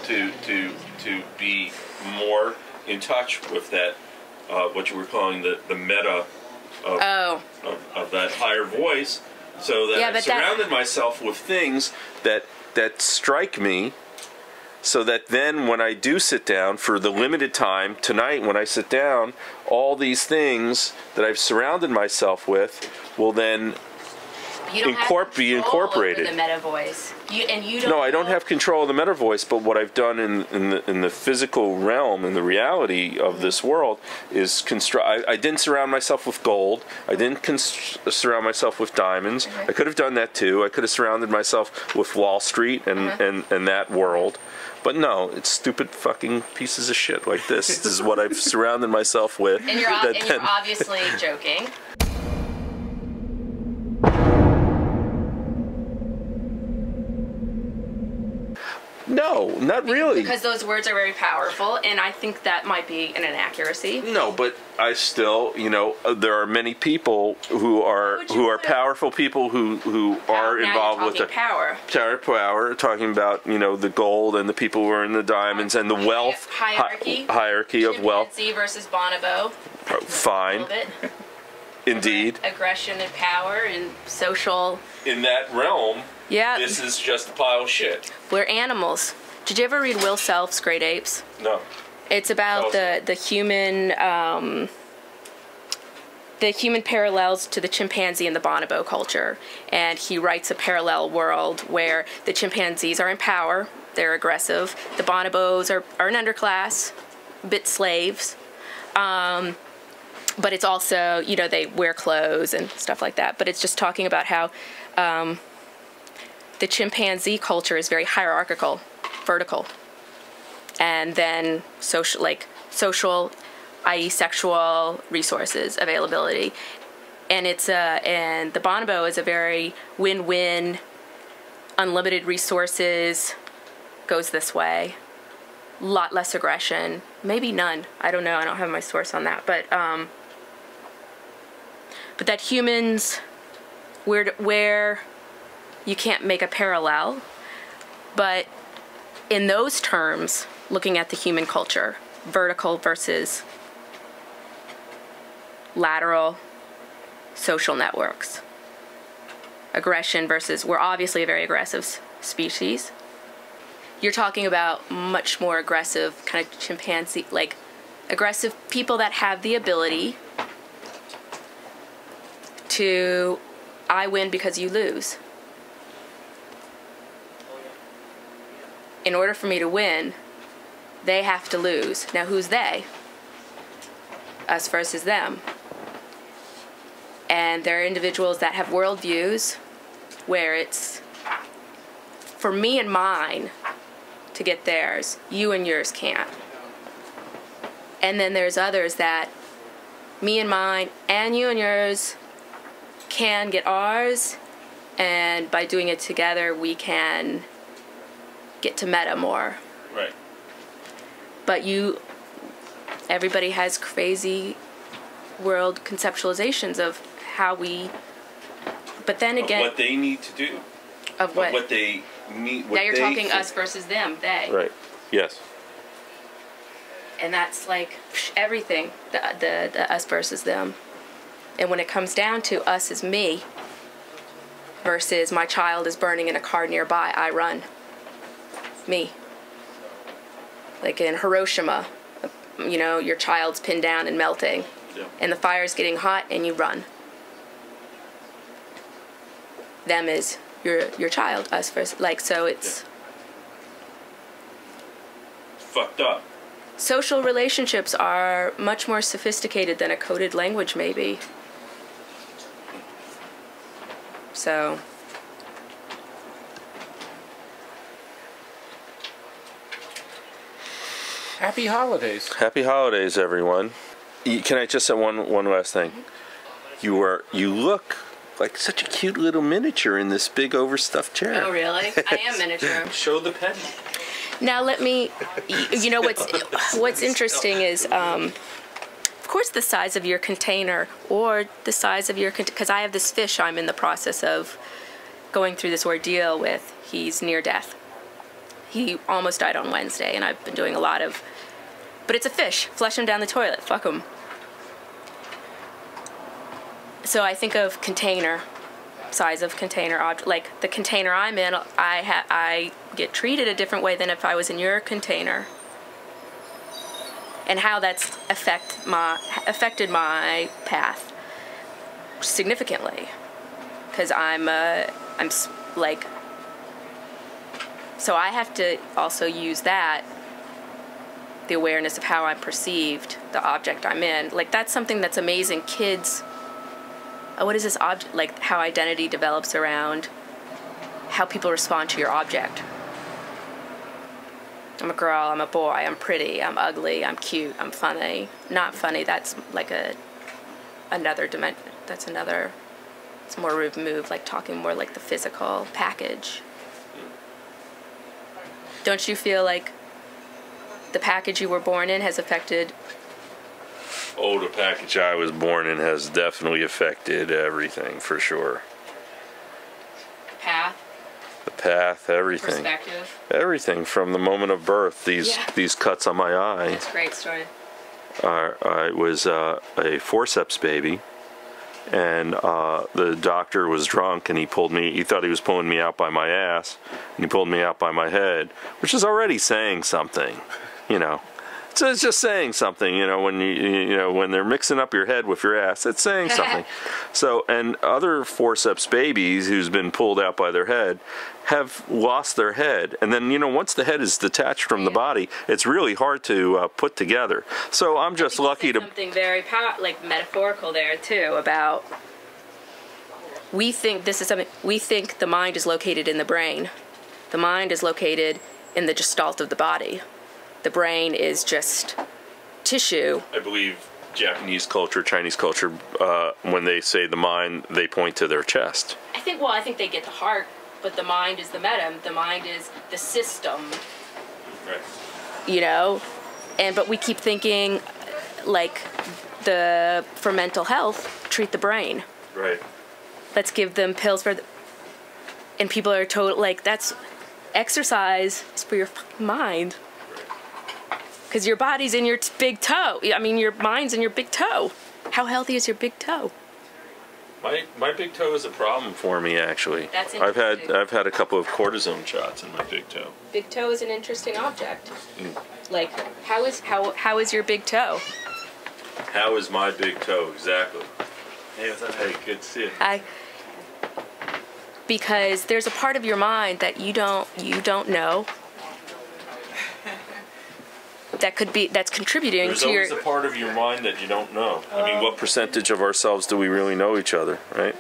to be more in touch with that, what you were calling the meta of that higher voice, so that I surrounded myself with things that strike me, so that then when I do sit down for the limited time tonight, when I sit down, all these things that I've surrounded myself with will then be incorporated. Over the meta voice. No, I don't have control of the meta voice, but what I've done in the physical realm, in the reality of this world, is I didn't surround myself with gold. I didn't surround myself with diamonds. I could have done that too. I could have surrounded myself with Wall Street and that world. But no, it's stupid fucking pieces of shit like this. This is what I've surrounded myself with. And you're obviously joking. No, not really. Because those words are very powerful, and I think that might be an inaccuracy. No, but I still, there are many people who are powerful people who are involved with the power, talking about the gold and the people who are in the diamonds and the wealth hierarchy of wealth. Chimpanzee versus bonobo. Fine. A little bit. Indeed. Aggression and power and social. In that realm. Yeah. This is just a pile of shit. We're animals. Did you ever read Will Self's Great Apes? No. It's about the human parallels to the chimpanzee and the bonobo culture. And he writes a parallel world where the chimpanzees are in power, they're aggressive. The bonobos are an underclass, a bit slaves. But it's also, they wear clothes and stuff like that. But it's just talking about how the chimpanzee culture is very hierarchical, vertical, and then social, i.e., sexual resources availability, and and the bonobo is a very win-win, unlimited resources, goes this way, lot less aggression, maybe none. I don't know. I don't have my source on that, but that humans, where you can't make a parallel, but in those terms, looking at the human culture, vertical versus lateral social networks, aggression versus, we're obviously a very aggressive species. You're talking about much more aggressive kind of chimpanzee, aggressive people that have the ability to, I win because you lose. In order for me to win, they have to lose. Now, who's they? Us versus them. And there are individuals that have worldviews where it's, for me and mine to get theirs, you and yours can't. And then there's others that me and mine and you and yours can get ours, and by doing it together, we can get to meta more. Right. But everybody has crazy world conceptualizations of how we, but then again, what they need to do. Of what? What they need. Now you're talking us versus them, they. Right. Yes. And that's everything, the us versus them. And when it comes down to us as me versus my child is burning in a car nearby, I run. Me. Like in Hiroshima, your child's pinned down and melting, and the fire's getting hot, and you run. Them is your child, us first. So it's fucked up. Social relationships are much more sophisticated than a coded language, maybe. So. Happy holidays. Happy holidays, everyone. Can I just say one last thing? You look like such a cute little miniature in this big overstuffed chair. Oh, really? I am miniature. Show the pen. Now let me, what's interesting is, of course, the size of your container or the size of your, because I have this fish I'm in the process of going through this ordeal with. He's near death. He almost died on Wednesday, and I've been doing a lot of... But it's a fish. Flush him down the toilet. Fuck him. So I think of container, size of container object. Like the container I'm in, I get treated a different way than if I was in your container. And how that's affected my path significantly. Because so I have to also use that, the awareness of how I'm perceived, the object I'm in. Like, that's something that's amazing. Kids, what is this object, like how identity develops around how people respond to your object. I'm a girl, I'm a boy, I'm pretty, I'm ugly, I'm cute, I'm funny. Not funny, that's like another dimension, it's more removed, like talking more like the physical package. Don't you feel like the package you were born in has affected? Oh, the package I was born in has definitely affected everything, for sure. Path? The path, everything. Perspective? Everything from the moment of birth. These cuts on my eye. That's a great story. I was a forceps baby, and the doctor was drunk, and he thought he was pulling me out by my ass, and he pulled me out by my head, which is already saying something, you know. So it's just saying something, you know, when they're mixing up your head with your ass, it's saying something. So, and other forceps babies who's been pulled out by their head have lost their head, and then, you know, once the head is detached from the body, it's really hard to put together. So I'm just lucky to... Something very like metaphorical there too about, we think the mind is located in the brain. The mind is located in the gestalt of the body. The brain is just tissue. I believe Japanese culture, Chinese culture, when they say the mind, they point to their chest. I think they get the heart, but the mind is the meta. The mind is the system. Right. You know? But we keep thinking, like, for mental health, treat the brain. Right. Let's give them pills and people are told, like, that's exercise is for your fucking mind. Because your body's in your big toe. I mean, your mind's in your big toe. How healthy is your big toe? My big toe is a problem for me, actually. That's interesting. I've had a couple of cortisone shots in my big toe. Big toe is an interesting object. Like, how is your big toe? How is my big toe exactly? Hey, what's up? Hey, good to see you. Because there's a part of your mind that you don't know. That's contributing There's to your... There's always a part of your mind that you don't know. I mean, what percentage of ourselves do we really know each other, right?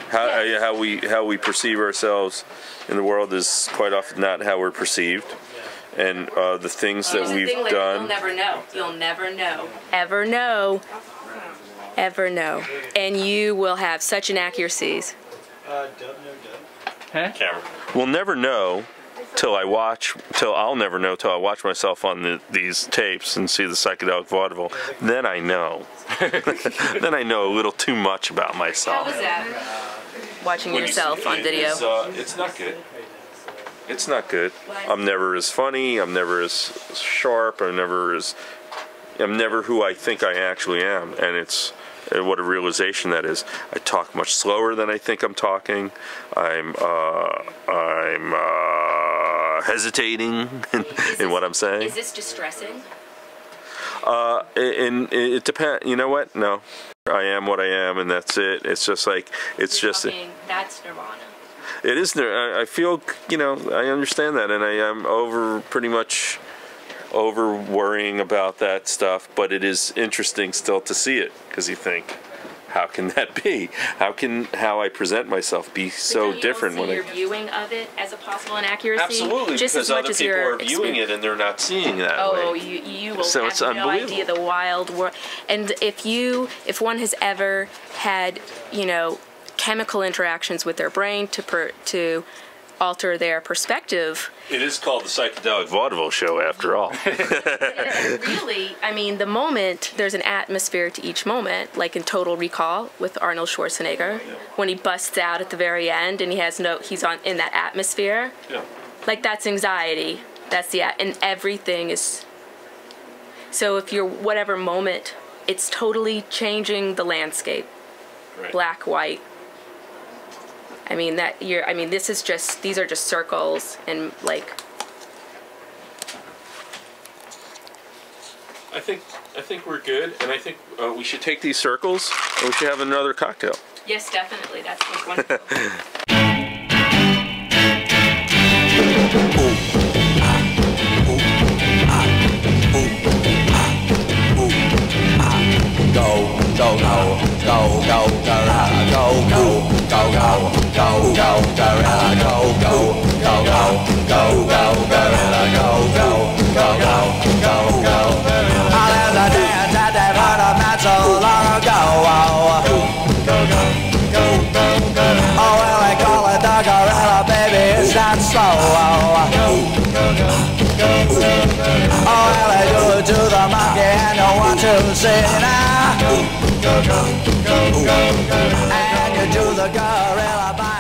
How we perceive ourselves in the world is quite often not how we're perceived. And the things that we've done... You'll never know. You'll never know. Ever know. Ever know. And you will have such inaccuracies. Huh? Camera. We'll never know... I'll never know till I watch myself on these tapes and see the Psychodelic Vaudeville. Then I know. Then I know a little too much about myself. How was that? Watching yourself on video. It's not good. It's not good. I'm never as funny. I'm never as sharp. I'm never who I think I actually am. And it's what a realization that is. I talk much slower than I think I'm talking. I'm hesitating in what I'm saying. Is this distressing? It depends. You know what? No, I am what I am, and that's it. It's just like that's nirvana. It is. I feel. I understand that, and I am pretty much over worrying about that stuff. But it is interesting still to see it, because you think, how can that be? How I present myself be so different when your viewing of it as a possible inaccuracy? Absolutely, just because as much other as people are viewing it and they're not seeing that way. Oh, you will have no idea the wild world. And if one has ever had, chemical interactions with their brain to alter their perspective. It is called the Psychedelic Vaudeville Show, after all. Really, I mean, the moment, there's an atmosphere to each moment, like in Total Recall with Arnold Schwarzenegger, when he busts out at the very end and he's in that atmosphere. Yeah. Like that's anxiety. That's and everything is. So if you're whatever moment, it's totally changing the landscape. Right. Black, white. I mean this is just, these are just circles and like. I think we're good, and I think we should take these circles and we should have another cocktail. Yes, definitely. That sounds wonderful. Not slow. Oh, well, I do it to the monkey and you want to see now. And you do the gorilla by